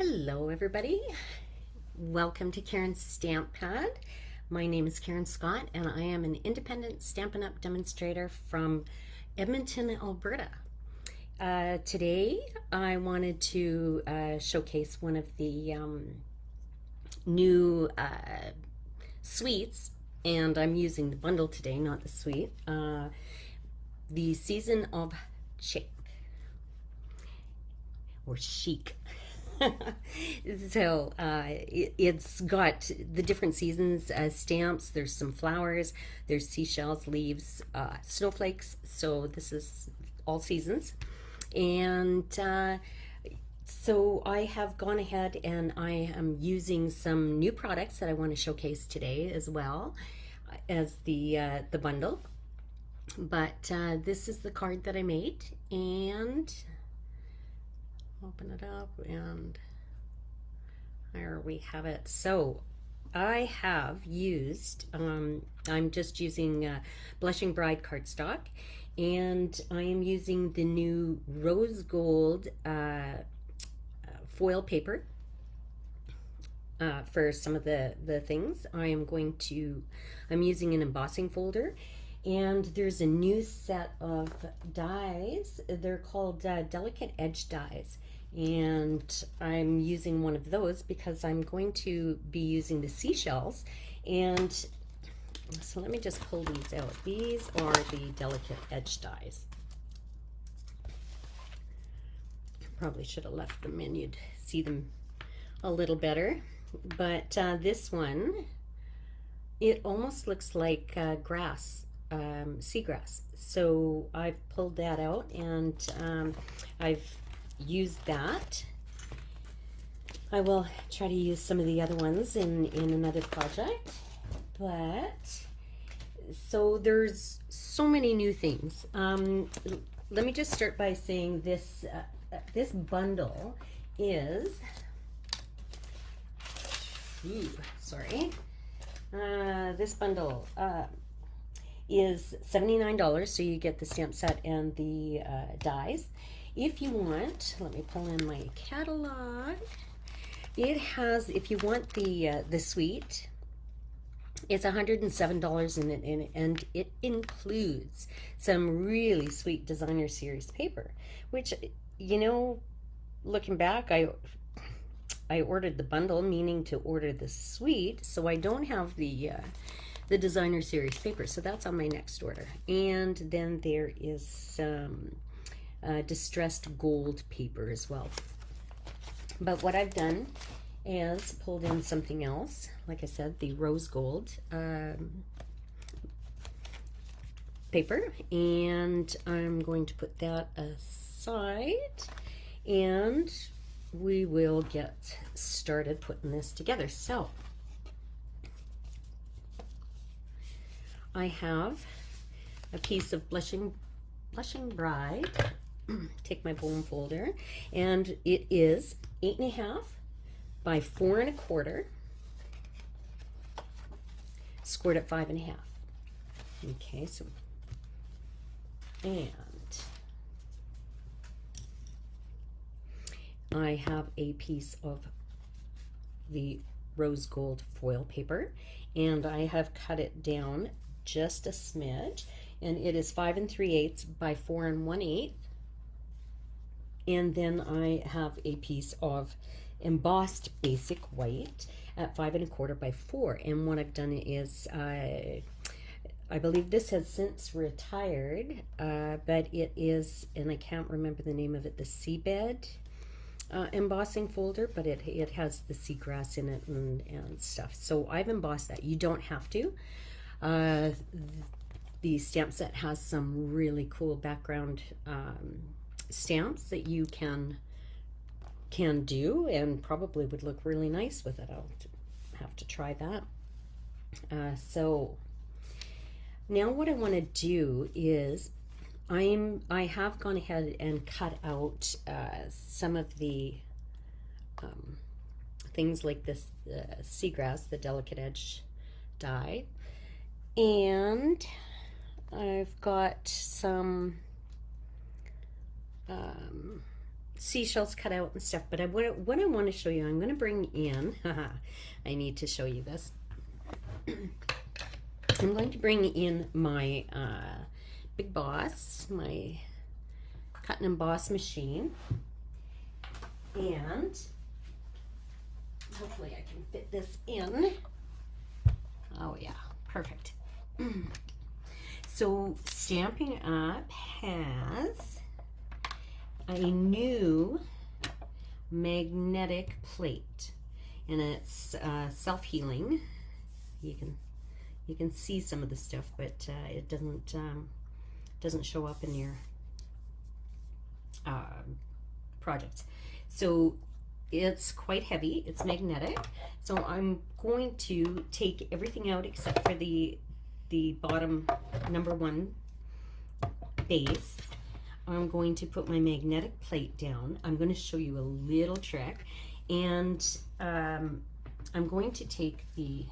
Hello everybody, welcome to Karen's Stamp Pad. My name is Karen Scott and I am an independent Stampin' Up demonstrator from Edmonton, Alberta. Today I wanted to showcase one of the new suites, and I'm using the bundle today, not the suite. The Season of Chic, or Chic. So it's got the different seasons stamps. There's some flowers, there's seashells, leaves, snowflakes. So this is all seasons. And so I have gone ahead and I am using some new products that I want to showcase today as well as the bundle. But this is the card that I made, and open it up, and there we have it. So I have used, I'm just using Blushing Bride cardstock, and I am using the new rose gold foil paper for some of the things. I'm using an embossing folder, and there's a new set of dies. They're called delicate edge dies, and I'm using one of those because I'm going to be using the seashells. And so let me just pull these out. These are the delicate edge dies. Probably should have left them in, you'd see them a little better. But this one, it almost looks like grass, seagrass. So I've pulled that out, and I've used that. I will try to use some of the other ones in another project. But so there's so many new things. Let me just start by saying this this bundle is this bundle is $79, so you get the stamp set and the dies. If you want, let me pull in my catalog. It has, if you want the suite, it's $107 in it, and it includes some really sweet designer series paper, which, you know, looking back, I ordered the bundle, meaning to order the suite, so I don't have the designer series paper, so that's on my next order. And then there is some distressed gold paper as well. But what I've done is pulled in something else, like I said, the rose gold paper, and I'm going to put that aside, and we will get started putting this together. So I have a piece of Blushing Bride. Take my bone folder, and it is 8.5 by 4 1/4, scored at 5.5. Okay, so, and I have a piece of the rose gold foil paper, and I have cut it down just a smidge, and it is 5 3/8 by 4 1/8. And then I have a piece of embossed basic white at 5 1/4 by 4. And what I've done is, I believe this has since retired, but it is, and I can't remember the name of it, the seabed embossing folder, but it has the seagrass in it and stuff. So I've embossed that. You don't have to. The stamp set has some really cool background stamps that you can do, and probably would look really nice with it. I'll have to try that. So now what I want to do is I have gone ahead and cut out some of the things like this seagrass, the delicate edge die, and I've got some seashells cut out and stuff, but what I want to show you, I'm going to bring in, I need to show you this. I'm going to bring in my Big Boss, my cut and emboss machine, and hopefully I can fit this in. Oh yeah, perfect. So Stampin' Up has a new magnetic plate, and it's self-healing. You can see some of the stuff, but it doesn't show up in your projects. So it's quite heavy. It's magnetic. So I'm going to take everything out except for the bottom number 1 base. I'm going to put my magnetic plate down. I'm going to show you a little trick, and I'm going to take the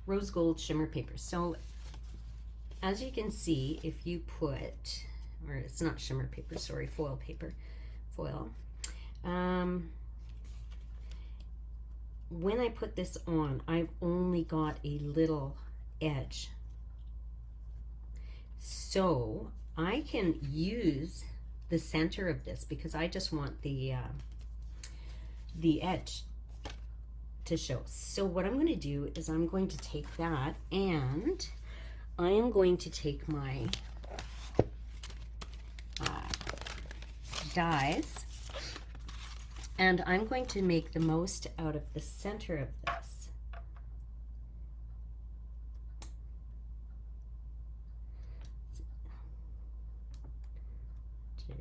rose gold shimmer paper. So as you can see, if you put, or it's not shimmer paper, sorry, foil paper, foil. When I put this on, I've only got a little edge. So I can use the center of this because I just want the edge to show. So what I'm going to do is I'm going to take that, and I am going to take my dies, and I'm going to make the most out of the center of this.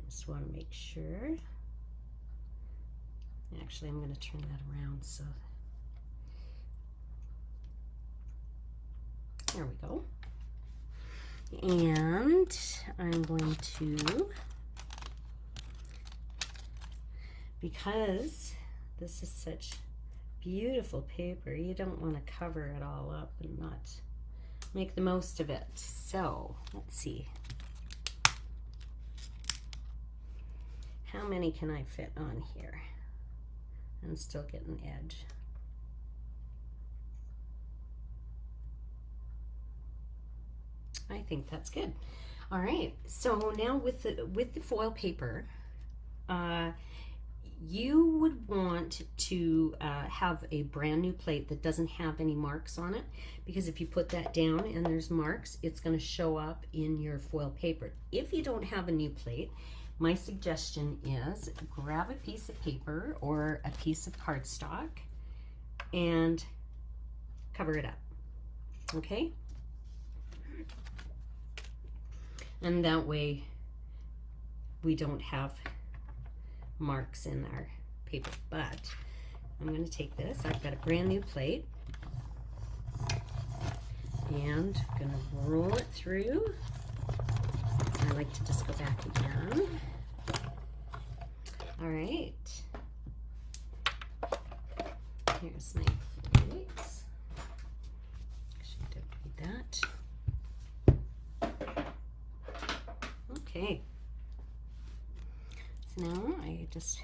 Just want to make sure. Actually, I'm going to turn that around so there we go. And I'm going to, because this is such beautiful paper, you don't want to cover it all up and not make the most of it. So let's see. How many can I fit on here and still get an edge? I think that's good. All right, so now with the foil paper, you would want to have a brand new plate that doesn't have any marks on it, because if you put that down and there's marks, it's going to show up in your foil paper. If you don't have a new plate, my suggestion is grab a piece of paper or a piece of cardstock and cover it up, okay? And that way we don't have marks in our paper. But I'm going to take this, I've got a brand new plate, and I'm going to roll it through. I like to just go back again. All right, here's my plates. Actually, don't need that. Okay, so now I just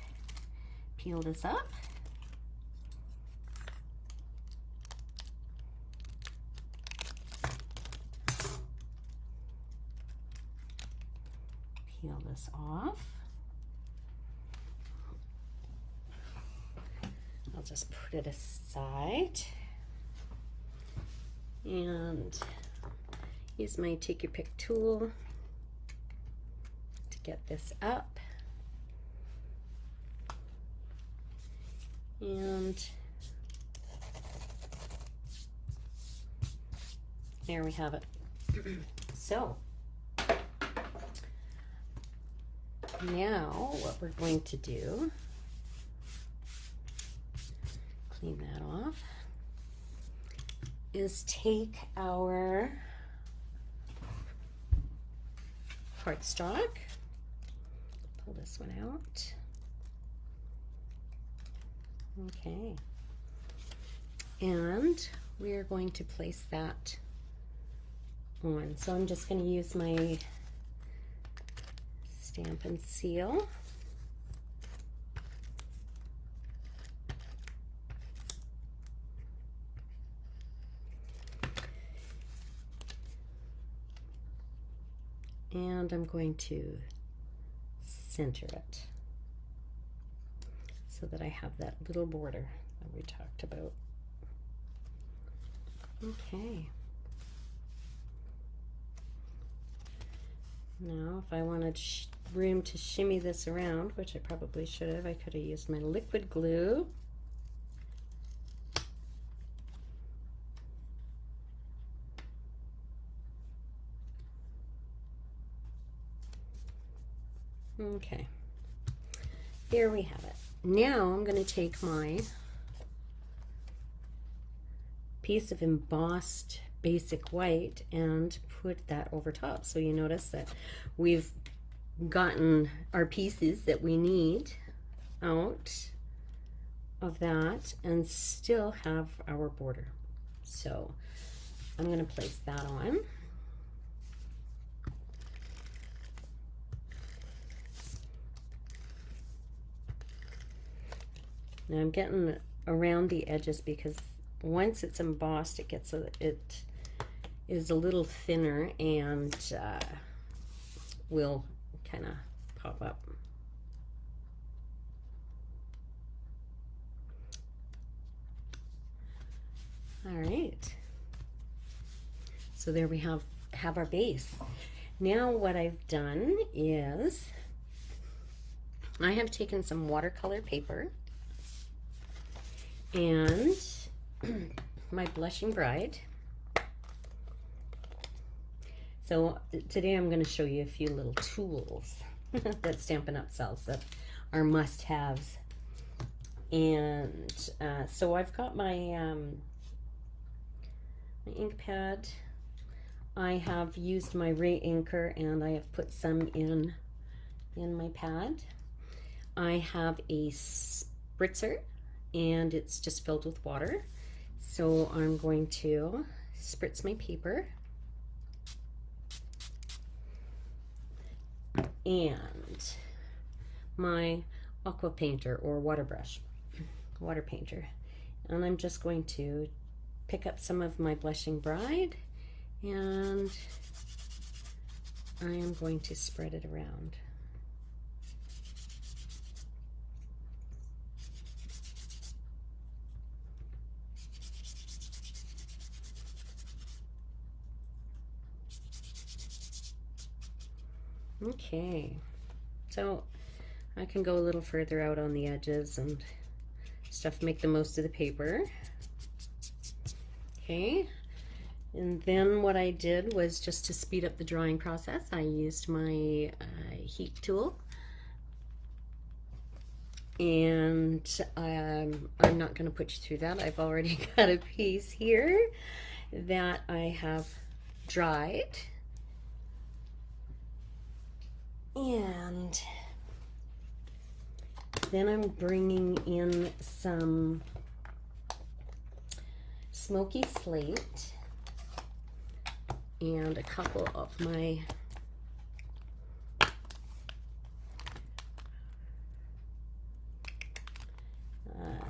peel this up. Peel this off. I'll just put it aside and use my take your pick tool to get this up. And there we have it. So now what we're going to do, clean that off, is take our cardstock, pull this one out. Okay, and we are going to place that on. So I'm just going to use my Stampin' Seal. And I'm going to center it so that I have that little border that we talked about. Okay. Now, if I wanted room to shimmy this around, which I probably should have, I could have used my liquid glue. Okay, here we have it. Now I'm going to take my piece of embossed basic white and put that over top. So you notice that we've gotten our pieces that we need out of that and still have our border. So I'm going to place that on. Now I'm getting around the edges because once it's embossed, it is a little thinner and will kind of pop up. All right. So there we have our base. Now what I've done is I have taken some watercolor paper and my Blushing Bride. So today I'm going to show you a few little tools that Stampin' Up sells that are must-haves. And so I've got my my ink pad. I have used my Ray Inker and I have put some in my pad. I have a spritzer and it's just filled with water. So I'm going to spritz my paper. And my aqua painter or water painter. And I'm just going to pick up some of my Blushing Bride and I am going to spread it around. Okay, so I can go a little further out on the edges and stuff, make the most of the paper. Okay, and then what I did was just to speed up the drawing process, I used my heat tool. And I'm not going to put you through that. I've already got a piece here that I have dried. And then I'm bringing in some smoky slate and a couple of my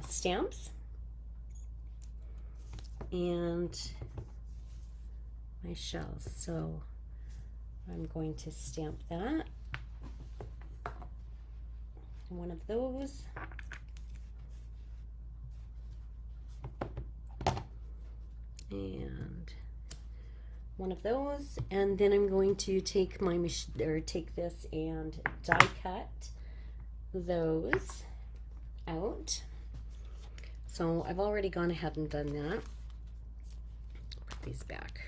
stamps and my shells. So I'm going to stamp that. One of those. And one of those, and then I'm going to take my take this and die cut those out. So I've already gone ahead and done that. Put these back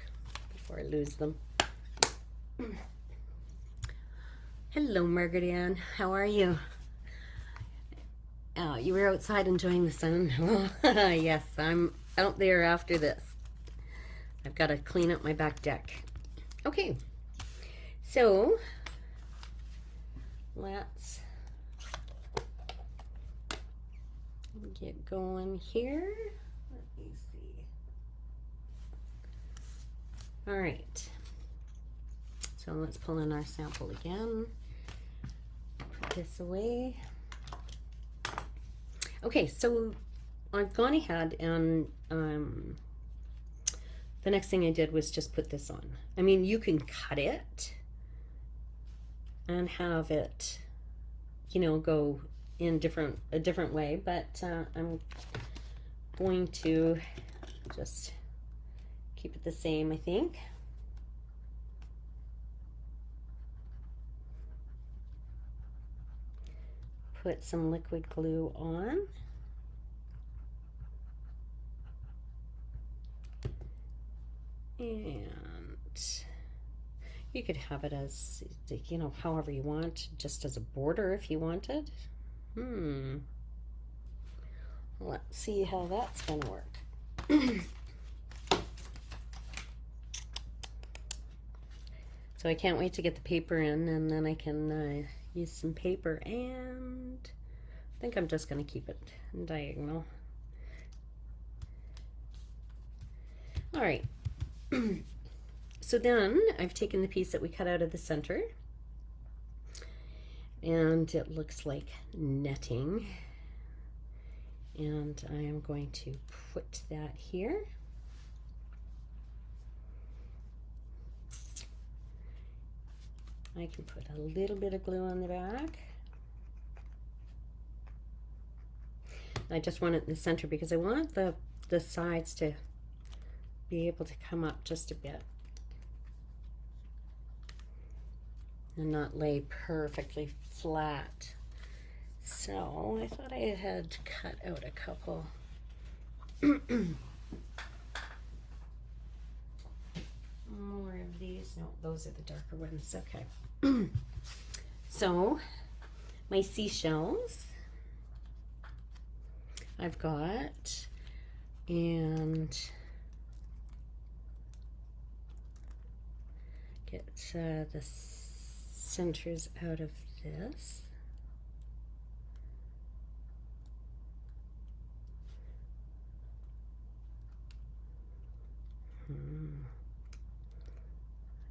before I lose them. Hello, Margaret Ann. How are you? Oh, you were outside enjoying the sun? Yes, I'm out there after this. I've got to clean up my back deck. Okay, so let's get going here. Let me see. All right, so let's pull in our sample again. Put this away. Okay, so I've gone ahead and the next thing I did was just put this on. I mean, you can cut it and have it, you know, go in a different way, but I'm going to just keep it the same, I think. Put some liquid glue on. And you could have it as, you know, however you want, just as a border if you wanted. Let's see how that's gonna work. So I can't wait to get the paper in, and then I can use some paper, and I think I'm just gonna keep it diagonal. All right. So then I've taken the piece that we cut out of the center, and it looks like netting, and I am going to put that here. I can put a little bit of glue on the back. I just want it in the center because I want the sides to be able to come up just a bit and not lay perfectly flat. So I thought I had cut out a couple. More of these. No, those are the darker ones. Okay. So my seashells I've got, and get the centers out of this.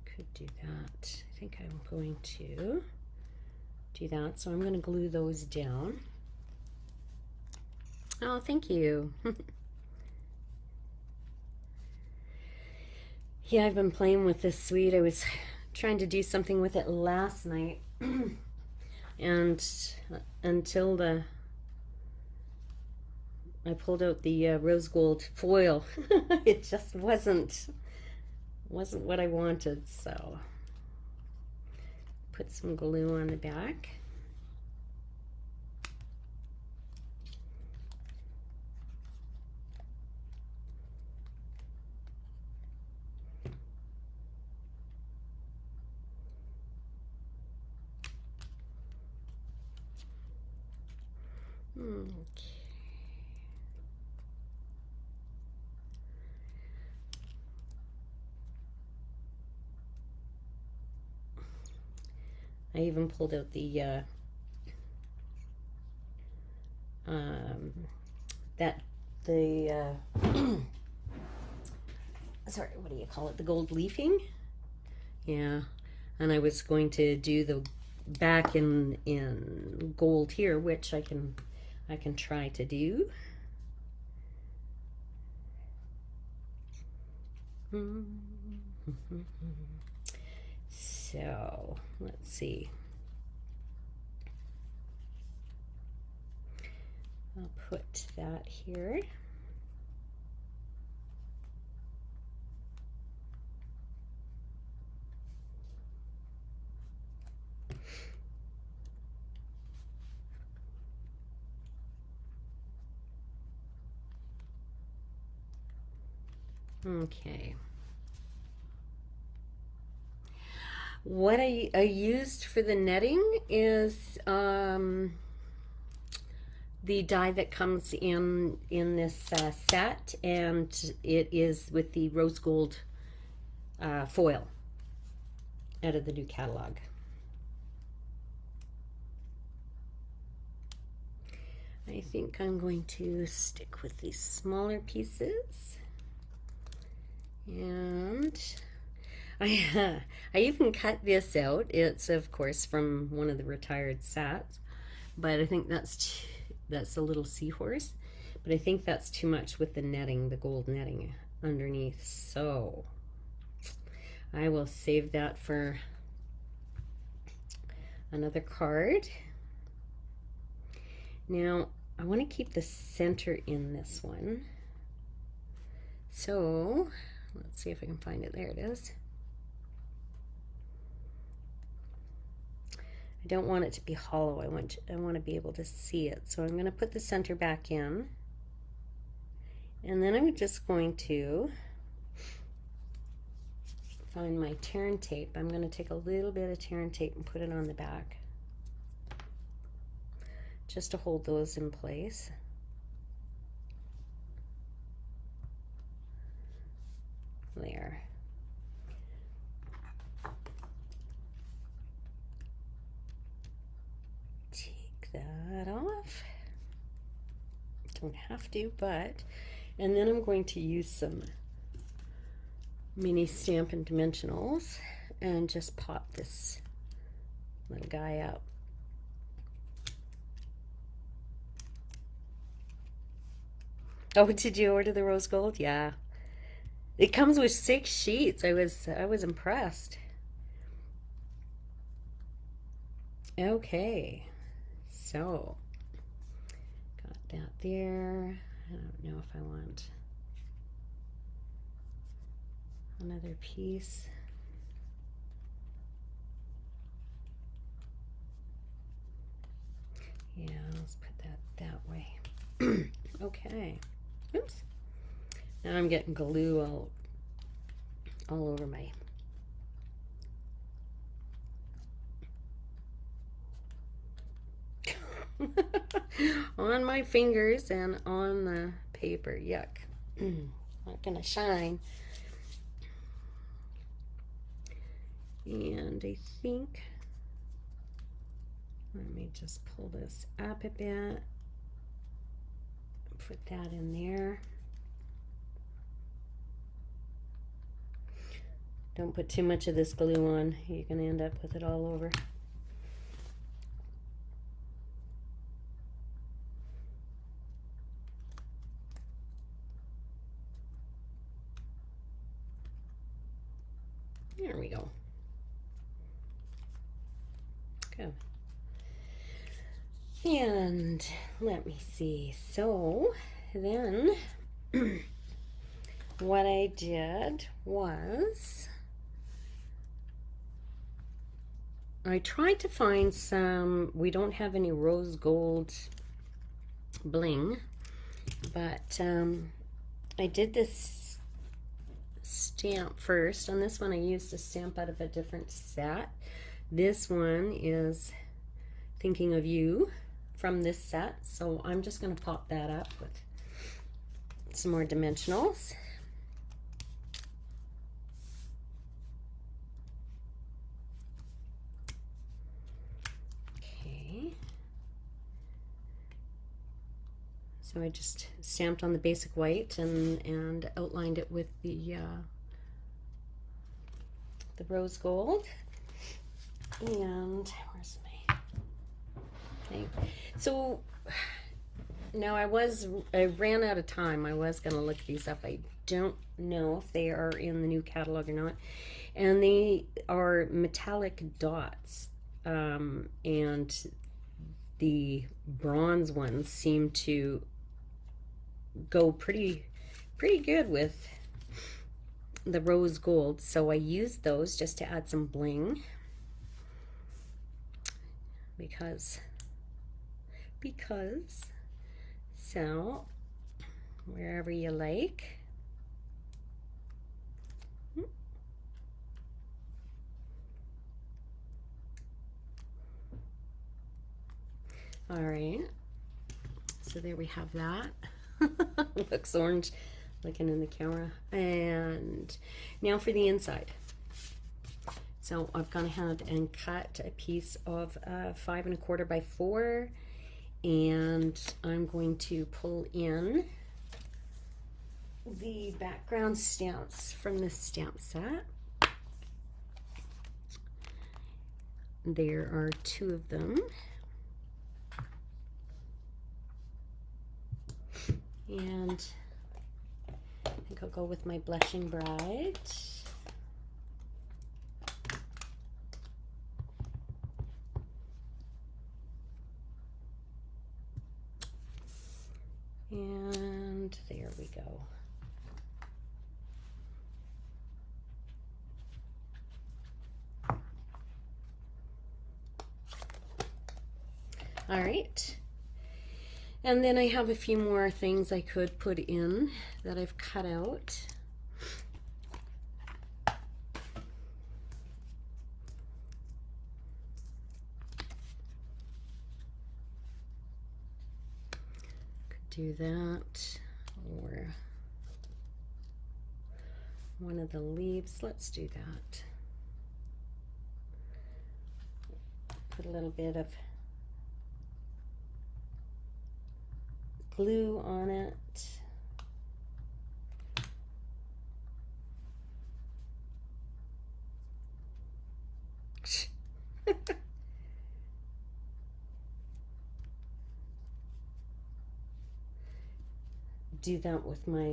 Could do that. I think I'm going to do that. So I'm going to glue those down. Oh, thank you. Yeah, I've been playing with this suite. I was trying to do something with it last night, and until I pulled out the rose gold foil, it just wasn't what I wanted. So put some glue on the back. Okay. I even pulled out the sorry, what do you call it? The gold leafing. Yeah, and I was going to do the back in gold here, which I can try to do. So let's see. I'll put that here. Okay. What I used for the netting is the die that comes in this set, and it is with the rose gold foil out of the new catalog. I think I'm going to stick with these smaller pieces, and I even cut this out. It's of course from one of the retired sets, but I think that's a little seahorse, but I think that's too much with the netting, the gold netting underneath, so I will save that for another card. Now I want to keep the center in this one, so let's see if I can find it. There it is. I don't want it to be hollow. I want to be able to see it. So I'm going to put the center back in, and then I'm just going to find my tear and tape. I'm going to take a little bit of tear and tape and put it on the back, just to hold those in place. There. Take that off. Don't have to, but, and then I'm going to use some mini Stampin' Dimensionals and just pop this little guy out. Oh, did you order the rose gold? Yeah. It comes with 6 sheets. I was impressed. Okay. So, got that there. I don't know if I want another piece. Yeah, let's put that that way. Okay. Oops. Now I'm getting glue all over my on my fingers and on the paper. Yuck. Not gonna shine. And I think, let me just pull this up a bit. Put that in there. Don't put too much of this glue on. You're going to end up with it all over. There we go. Good. And let me see. So then what I did was I tried to find some, we don't have any rose gold bling, but I did this stamp first. On this one I used a stamp out of a different set. This one is Thinking of You from this set, so I'm just going to pop that up with some more dimensionals. So I just stamped on the basic white and outlined it with the rose gold. And where's my thing? So now I ran out of time. I was going to look these up. I don't know if they are in the new catalog or not. And they are metallic dots. And the bronze ones seem to go pretty good with the rose gold, so I used those just to add some bling because so wherever you like. All right, so there we have that. Looks orange looking in the camera. And now for the inside. So I've gone ahead and cut a piece of 5 1/4 by 4, and I'm going to pull in the background stamps from this stamp set. There are 2 of them. And I think I'll go with my Blushing Bride. And there we go. All right. And then I have a few more things I could put in that I've cut out. Could do that, or one of the leaves. Let's do that. Put a little bit of glue on it. Do that with my,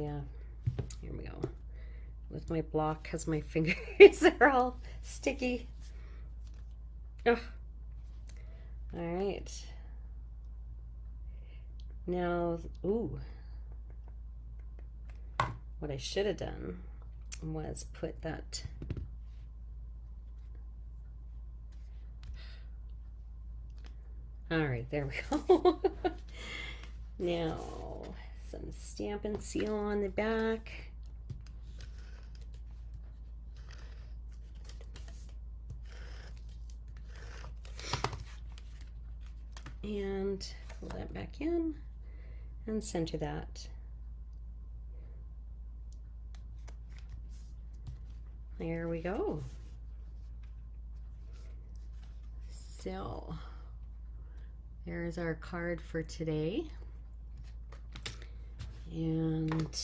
here we go, with my block, because my fingers are all sticky. Oh. All right. Now, ooh, what I should have done was put that, all right, there we go. Now, some Stampin' Seal on the back. And pull that back in and center that. There we go. So there's our card for today. And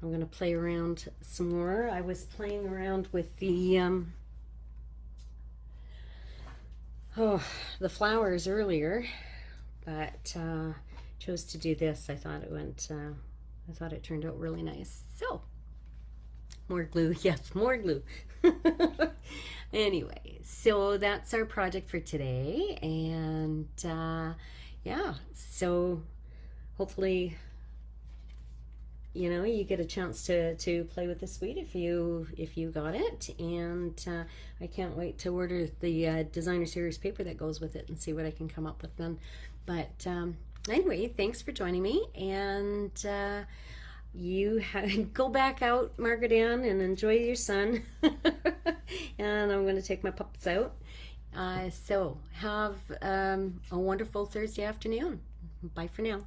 I'm going to play around some more. I was playing around with the the flowers earlier, but chose to do this. I thought it went, I thought it turned out really nice. So, more glue, yes, more glue. Anyway, so that's our project for today, and yeah, so hopefully, you know, you get a chance to play with the suite if you got it, and I can't wait to order the designer series paper that goes with it and see what I can come up with then. But anyway, thanks for joining me, and you go back out, Margaret Ann, and enjoy your sun. And I'm going to take my pups out. So have a wonderful Thursday afternoon. Bye for now.